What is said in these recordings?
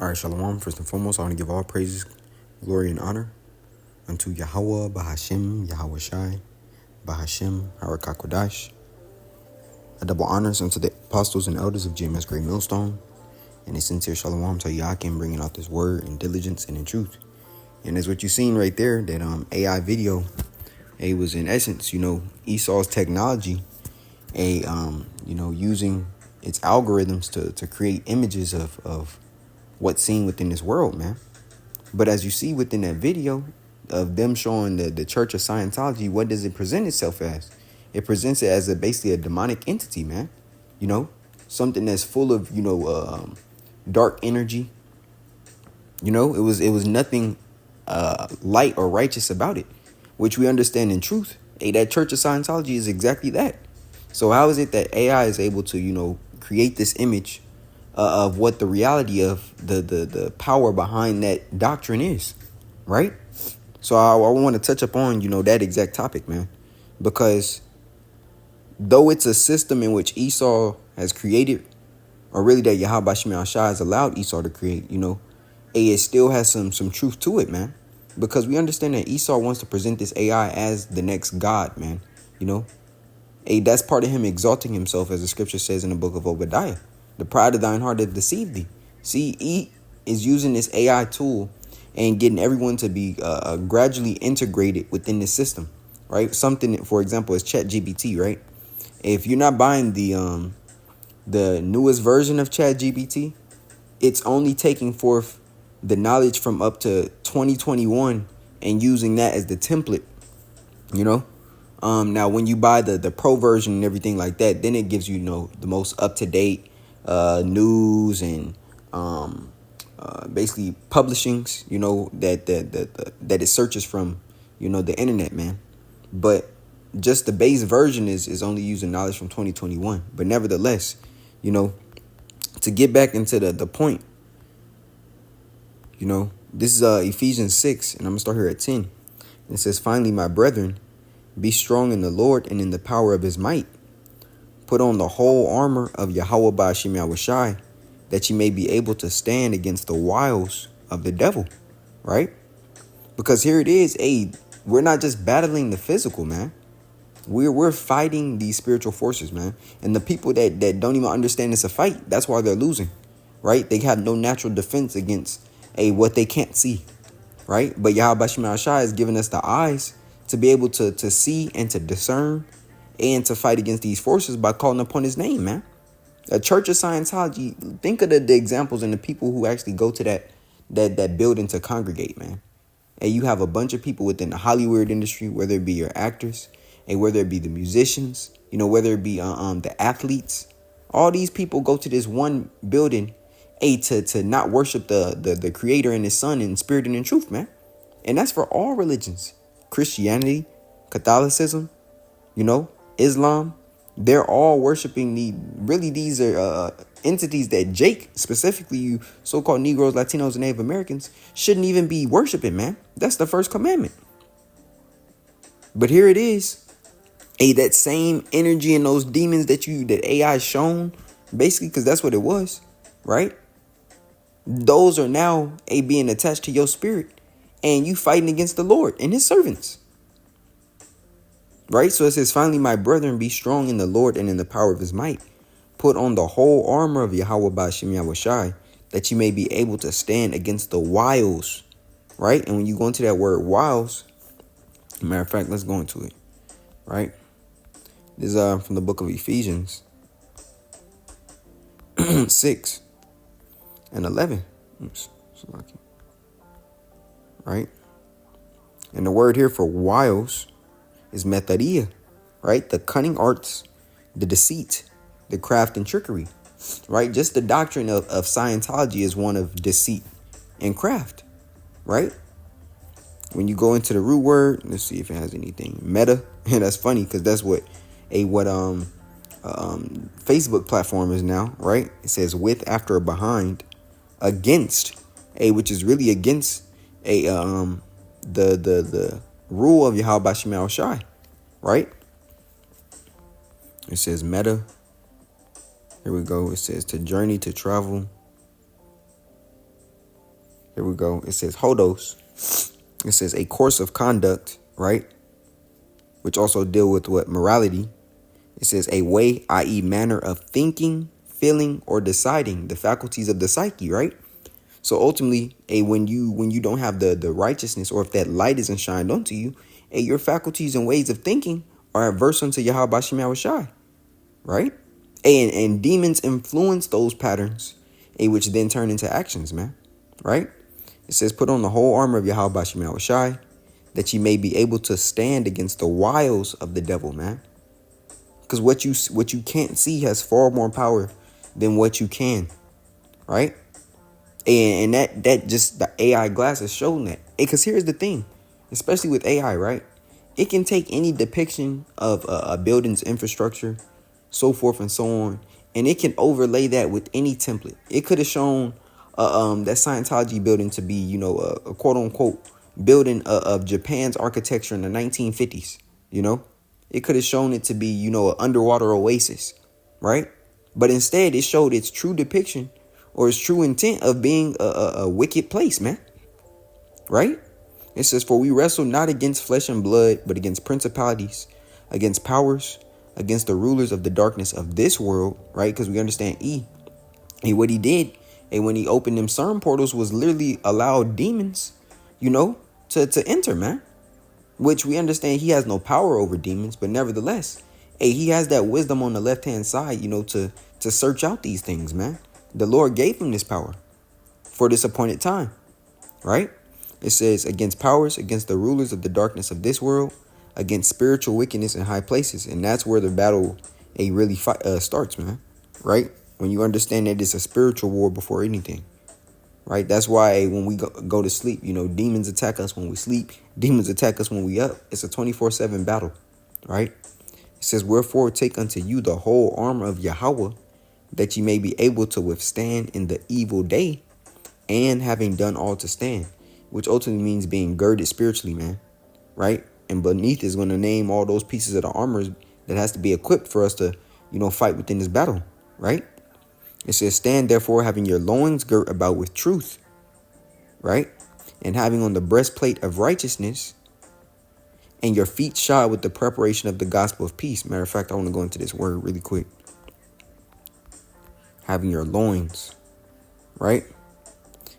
All right, Shalom. First and foremost, I want to give all praises, glory, and honor unto Yahweh, Bahashim, Yahweh Shai, Bahashim, Harakakodash. A double honors unto the apostles and elders of GMS Great Millstone, and a sincere Shalom to Yakim bringing out this word in diligence and in truth. And as what you seen right there, that AI video, it was in essence, Esau's technology, using its algorithms to create images of what's seen within this world, man. But as you see within that video of them showing the Church of Scientology, what does it present itself as? It presents it as basically a demonic entity, man. Something that's full of, dark energy. It was nothing light or righteous about it, which we understand in truth. That Church of Scientology is exactly that. So how is it that AI is able to, create this image of what the reality of the power behind that doctrine is, right? So I want to touch upon, that exact topic, man, because though it's a system in which Esau has created, or really that Yahweh Shai has allowed Esau to create, it still has some truth to it, man, because we understand that Esau wants to present this AI as the next God, man. That's part of him exalting himself, as the scripture says in the book of Obadiah. The pride of thine heart hath deceived thee. See, he is using this AI tool and getting everyone to be gradually integrated within this system, right? Something, for example, is ChatGPT, right? If you're not buying the newest version of ChatGPT, it's only taking forth the knowledge from up to 2021 and using that as the template, Now, when you buy the pro version and everything like that, then it gives you, the most up-to-date news and basically publishings, that it searches from, the internet, man. But just the base version is only using knowledge from 2021. But nevertheless, to get back into the point, this is Ephesians 6, and I'm going to start here at 10. It says, finally, my brethren, be strong in the Lord and in the power of his might. Put on the whole armor of Yahweh Ba'ashim Yahweh Shai, that you may be able to stand against the wiles of the devil, right? Because here it is, we're not just battling the physical, man. We're fighting these spiritual forces, man. And the people that don't even understand it's a fight, that's why they're losing, right? They have no natural defense against what they can't see, right? But Yahweh Ba'ashim Yahweh Shai has given us the eyes to be able to see and to discern and to fight against these forces by calling upon his name, man. A Church of Scientology, think of the examples and the people who actually go to that building to congregate, man. And you have a bunch of people within the Hollywood industry, whether it be your actors, and whether it be the musicians, whether it be the athletes. All these people go to this one building, to not worship the Creator and his Son in spirit and in truth, man. And that's for all religions. Christianity, Catholicism, Islam, they're all worshiping these are entities that Jake, specifically you so-called Negroes, Latinos, and Native Americans, shouldn't even be worshiping, man. That's the first commandment. But here it is. That same energy and those demons that AI shown, basically, because that's what it was, right? Those are now being attached to your spirit, and you fighting against the Lord and his servants. Right? So it says, finally, my brethren, be strong in the Lord and in the power of his might. Put on the whole armor of Yahweh Ba'ashim Yahweh Shai, that you may be able to stand against the wiles. Right? And when you go into that word wiles, matter of fact, let's go into it. Right? This is from the book of Ephesians 6 and 11. Oops. Right? And the word here for wiles is methodia, right? The cunning arts, the deceit, the craft and trickery, right? Just the doctrine of Scientology is one of deceit and craft, right? When you go into the root word, let's see if it has anything. Meta, and that's funny because that's what Facebook platform is now, right? It says with, after, or behind, against, which is really against the rule of Yahweh Ba'ashim Yahweh Shai, right? It says meta. Here we go. It says to journey, to travel, Here we go. It says hodos. It says a course of conduct, right? Which also deal with what? Morality. It says a way, i.e. manner of thinking, feeling, or deciding, the faculties of the psyche, right? So ultimately, when you don't have the righteousness, or if that light isn't shined onto you, your faculties and ways of thinking are adverse unto Yahweh Bashim Yahushai, right? And demons influence those patterns, which then turn into actions, man, right? It says, put on the whole armor of Yahweh Bashim Yahushai, that you may be able to stand against the wiles of the devil, man. Because what you can't see has far more power than what you can, right? And that just the AI glasses showing that. Because here's the thing, especially with AI, right? It can take any depiction of a building's infrastructure, so forth and so on, and it can overlay that with any template. It could have shown that Scientology building to be, you know, a quote unquote building of Japan's architecture in the 1950s. You know, it could have shown it to be, you know, an underwater oasis, right? But instead, it showed its true depiction or its true intent of being a wicked place, man. Right? It says, for we wrestle not against flesh and blood, but against principalities, against powers, against the rulers of the darkness of this world, right? Because we understand and what he did, and when he opened them CERN portals, was literally allow demons, you know, to enter, man. Which we understand he has no power over demons, but nevertheless, he has that wisdom on the left-hand side, you know, to search out these things, man. The Lord gave him this power for this appointed time, right? It says, against powers, against the rulers of the darkness of this world, against spiritual wickedness in high places. And that's where the battle really starts, man, right? When you understand that it's a spiritual war before anything, right? That's why when we go to sleep, you know, demons attack us when we sleep. Demons attack us when we up. It's a 24/7 battle, right? It says, wherefore take unto you the whole armor of Yahweh, that ye may be able to withstand in the evil day, and having done all to stand. Which ultimately means being girded spiritually, man, right? And beneath is going to name all those pieces of the armor that has to be equipped for us to, you know, fight within this battle, right? It says, stand therefore having your loins girt about with truth, right? And having on the breastplate of righteousness, and your feet shod with the preparation of the gospel of peace. Matter of fact, I want to go into this word really quick. Having your loins, right?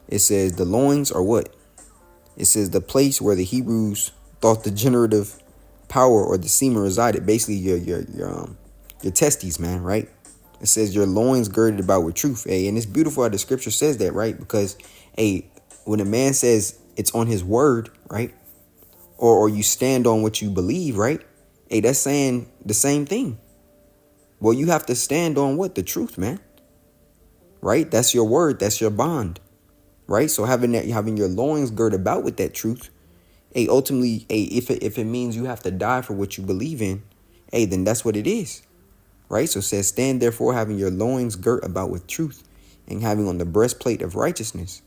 It says the loins are what? It says the place where the Hebrews thought the generative power or the semen resided. Basically, your testes, man, right? It says your loins girded about with truth. And it's beautiful how the scripture says that, right? Because when a man says it's on his word, right? Or you stand on what you believe, right? That's saying the same thing. Well, you have to stand on what? The truth, man. Right? That's your word. That's your bond. Right? So having your loins girded about with that truth, ultimately, if it means you have to die for what you believe in, then that's what it is. Right? So it says, stand therefore having your loins girt about with truth, and having on the breastplate of righteousness,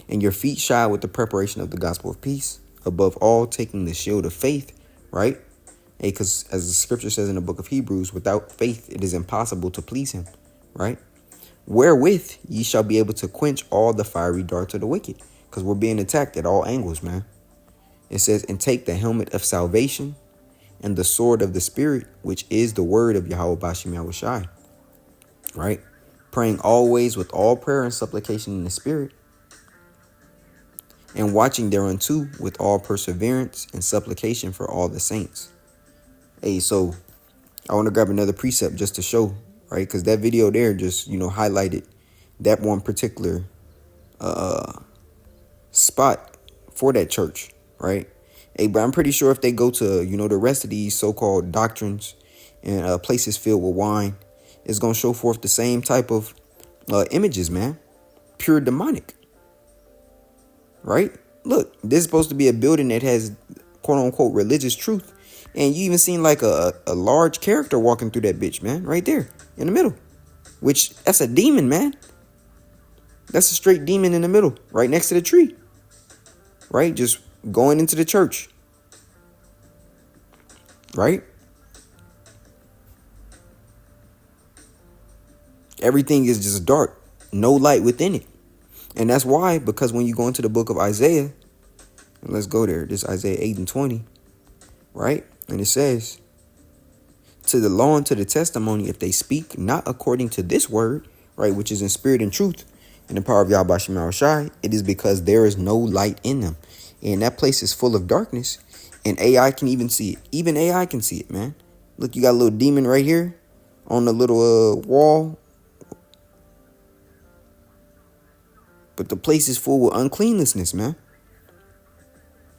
and your feet shod with the preparation of the gospel of peace, above all taking the shield of faith, right? Because as the scripture says in the book of Hebrews, without faith it is impossible to please him, right? Wherewith ye shall be able to quench all the fiery darts of the wicked, because we're being attacked at all angles, man. It says, and take the helmet of salvation and the sword of the spirit, which is the word of Yahweh Bashim Yahushai, right? Praying always with all prayer and supplication in the spirit, and watching thereunto with all perseverance and supplication for all the saints. So I want to grab another precept just to show, right? Because that video there just, you know, highlighted that one particular spot for that church, right? But I'm pretty sure if they go to, you know, the rest of these so-called doctrines and places filled with wine, it's going to show forth the same type of images, man. Pure demonic. Right? Look, this is supposed to be a building that has quote unquote religious truth. And you even seen like a large character walking through that bitch, man. Right there in the middle. Which that's a demon, man. That's a straight demon in the middle. Right next to the tree. Right? Just going into the church. Right? Everything is just dark. No light within it. And that's why, because when you go into the book of Isaiah, and let's go there, this Isaiah 8 and 20, right? And it says, to the law and to the testimony, if they speak not according to this word, right, which is in spirit and truth, in the power of Yahweh Shema Shai, it is because there is no light in them. And that place is full of darkness. And AI can even see it. Even AI can see it, man. Look, you got a little demon right here on the little wall. But the place is full with uncleanliness, man.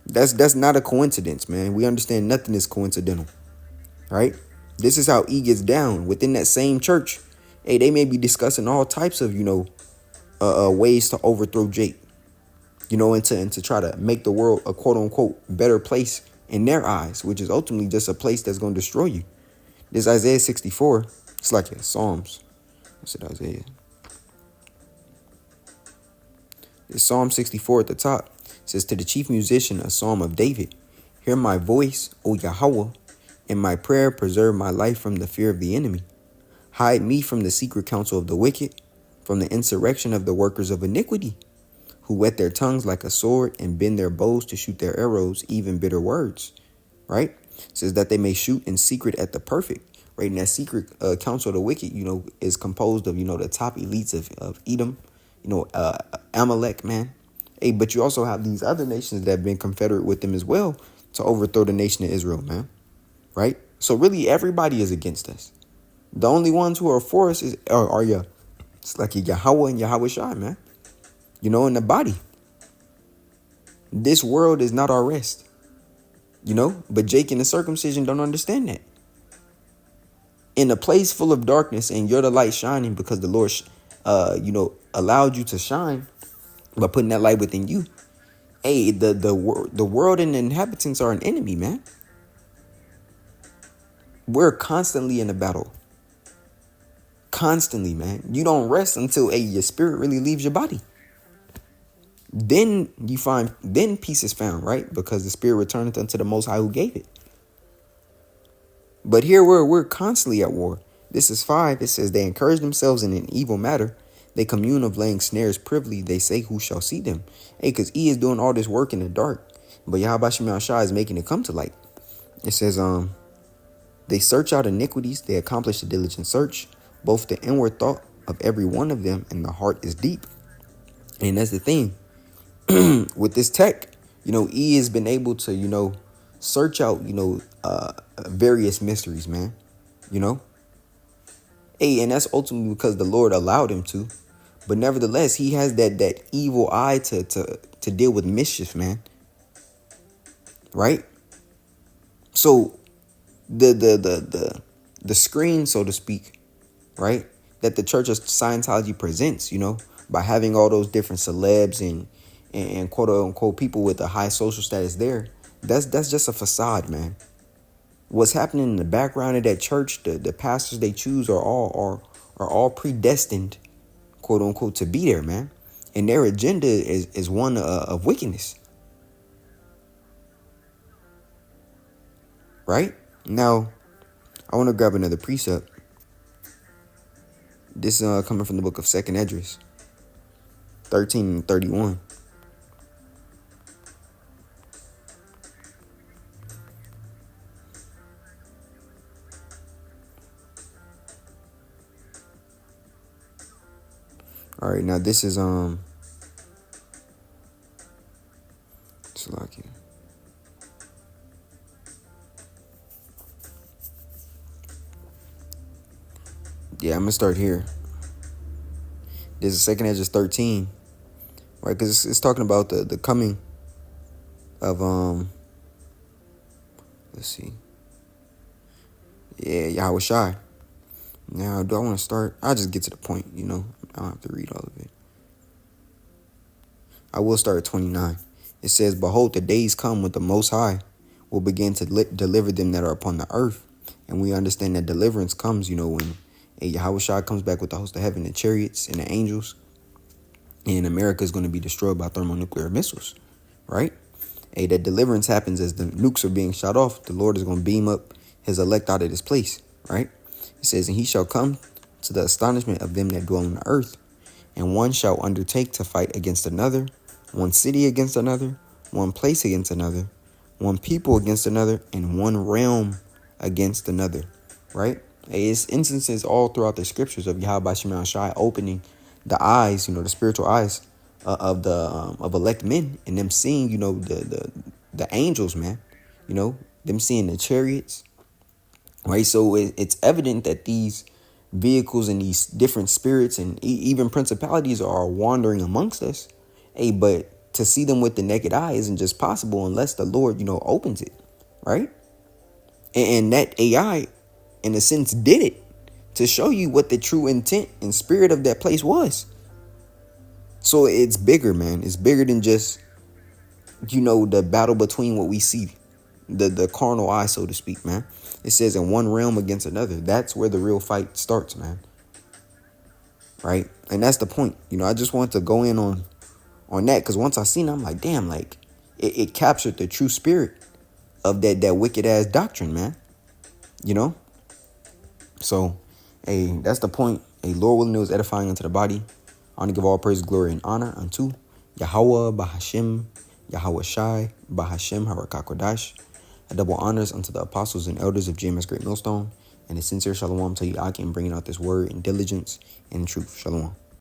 That's not a coincidence, man. We understand nothing is coincidental, right? This is how E gets down within that same church. Hey, they may be discussing all types of, ways to overthrow Jake, and to try to make the world a quote unquote better place in their eyes, which is ultimately just a place that's going to destroy you. This Isaiah 64, it's like Psalms. I said Isaiah. It's Psalm 64 at the top. It says, to the chief musician, a psalm of David. Hear my voice, O Yahweh. In my prayer, preserve my life from the fear of the enemy. Hide me from the secret counsel of the wicked, from the insurrection of the workers of iniquity, who whet their tongues like a sword and bend their bows to shoot their arrows, even bitter words. Right? It says that they may shoot in secret at the perfect. Right? And that secret counsel of the wicked, is composed of, the top elites of Edom, Amalek, man. Hey, but you also have these other nations that have been confederate with them as well to overthrow the nation of Israel, man. Right? So really everybody is against us. The only ones who are for us are it's like Yahweh and Yahweh Shai, man. In the body. This world is not our rest. But Jake and the circumcision don't understand that. In a place full of darkness and you're the light shining because the Lord allowed you to shine by putting that light within you. Hey, the world and the inhabitants are an enemy, man. We're constantly in a battle. Constantly, man. You don't rest until your spirit really leaves your body. Then peace is found, right? Because the spirit returneth unto the Most High who gave it. But here we're constantly at war. This is 5. It says they encourage themselves in an evil matter. They commune of laying snares privily. They say, who shall see them? Hey, because E is doing all this work in the dark. But Yahweh Shema Shai is making it come to light. It says, they search out iniquities. They accomplish a diligent search. Both the inward thought of every one of them and the heart is deep. And that's the thing. With this tech, E has been able to, search out, various mysteries, man. Hey, and that's ultimately because the Lord allowed him to. But nevertheless, he has that evil eye to deal with mischief, man. Right? So the screen, so to speak, right, that the Church of Scientology presents, by having all those different celebs and quote unquote people with a high social status there, that's just a facade, man. What's happening in the background of that church, the pastors they choose are all predestined, quote unquote, to be there, man. And their agenda is one of wickedness. Right? Now, I want to grab another precept. This is coming from the book of 2nd Esdras, 13 and 31. All right, now this is Salakia. Yeah, I'm gonna start here. This is 2nd Esdras 13, right? Because it's talking about the coming of let's see. Yeah, Yahweh Shai. Now, do I want to start? I'll just get to the point, I don't have to read all of it. I will start at 29. It says, behold, the days come when the Most High will begin to deliver them that are upon the earth. And we understand that deliverance comes, when Yahweh Shai comes back with the host of heaven, the chariots and the angels. And America is going to be destroyed by thermonuclear missiles, right? That deliverance happens as the nukes are being shot off. The Lord is going to beam up his elect out of this place, right? It says, and he shall come to the astonishment of them that dwell on the earth, And one shall undertake to fight against another, one city against another, one place against another, one people against another, and one realm against another. Right? It's instances all throughout the scriptures of Yahweh Shema Shai opening the eyes, the spiritual eyes of elect men, and them seeing, the angels, man, them seeing the chariots, right? So it's evident that these vehicles and these different spirits and even principalities are wandering amongst us. Hey, but to see them with the naked eye isn't just possible unless the Lord, opens it, right? And that AI, in a sense, did it to show you what the true intent and spirit of that place was. So it's bigger, man. It's bigger than just, the battle between what we see, the carnal eye, so to speak, man. It says in one realm against another. That's where the real fight starts, man. Right? And that's the point. I just want to go in on that, because once I seen it, I'm like, damn, like it captured the true spirit of that wicked ass doctrine, man. So, hey, that's the point. Hey, Lord willing, it was edifying unto the body. I want to give all praise, glory, and honor unto Yahweh Bahashim, Yahweh Shai, Bahashim Harakakodash. A double honors unto the apostles and elders of GMS Great Millstone, and a sincere shalom to you, Aki, in bringing out this word in diligence and truth. Shalom.